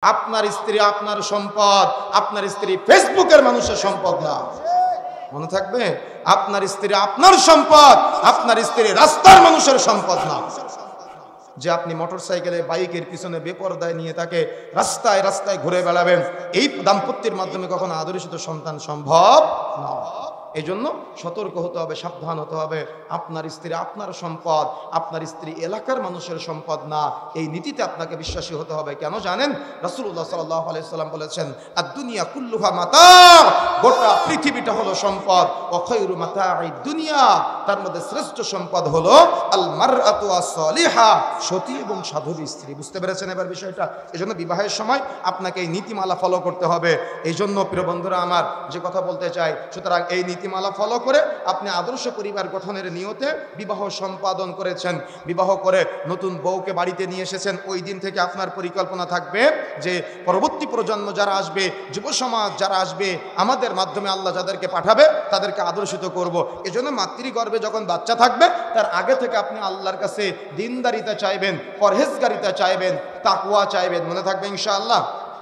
আপনার স্ত্রী আপনার সম্পদ, আপনার স্ত্রী ফেসবুকের মানুষের সম্পদ না। মনে থাকবে, আপনার স্ত্রী আপনার সম্পদ, আপনার স্ত্রী রাস্তার মানুষের সম্পদ না। যে আপনি মোটরসাইকেলে বাইকের পিছনে বেপরদায় নিয়ে তাকে রাস্তায় রাস্তায় ঘুরে বেড়াবেন, এই দাম্পত্যের মাধ্যমে কখনো আদর্শিত সন্তান সম্ভব না। এই জন্য সতর্ক হতে হবে, সাবধান হতে হবে। আপনার স্ত্রী আপনার সম্পদ, আপনার স্ত্রী এলাকার মানুষের সম্পদ না। এই নীতিতে আপনাকে বিশ্বাসী হতে হবে। কেন জানেন? রাসূলুল্লাহ সাল্লাল্লাহু আলাইহি সাল্লাম বলেছেন, আদ-দুনিয়া কুল্লুহা মাতা, গোটা পৃথিবীটা হলো সম্পদ। ওয়া খায়রু মাতাঈদ দুনিয়া, তার মধ্যে শ্রেষ্ঠ সম্পদ হলো আল মারআতু আস-সালিহা, সতী এবং সাধবী স্ত্রী। বুঝতে পেরেছেন এবার বিষয়টা? এজন্য বিবাহের সময় আপনাকে এই নীতিমালা ফলো করতে হবে। এই জন্য প্রিয় বন্ধুরা আমার, যে কথা বলতে চাই, সুতরাং এই নীতিমালা ফলো করে আপনি আদর্শ পরিবার গঠনের নিয়তে বিবাহ সম্পাদন করেছেন, বিবাহ করে নতুন বউকে বাড়িতে নিয়ে এসেছেন। ওই দিন থেকে আপনার পরিকল্পনা থাকবে যে পরবর্তী প্রজন্ম যারা আসবে, যুব সমাজ যারা আসবে, আমাদের মাধ্যমে আল্লাহ যাদেরকে পাঠাবে তাদেরকে আদর্শিত করব। এজন্য মাতৃগর্ভে যখন বাচ্চা থাকবে তার আগে থেকে আপনি আল্লাহর কাছে দিনদারিতা চাইবেন, পরহেজগারিতা চাইবেন, তাকওয়া চাইবেন। মনে থাকবে ইনশাআল্লাহ।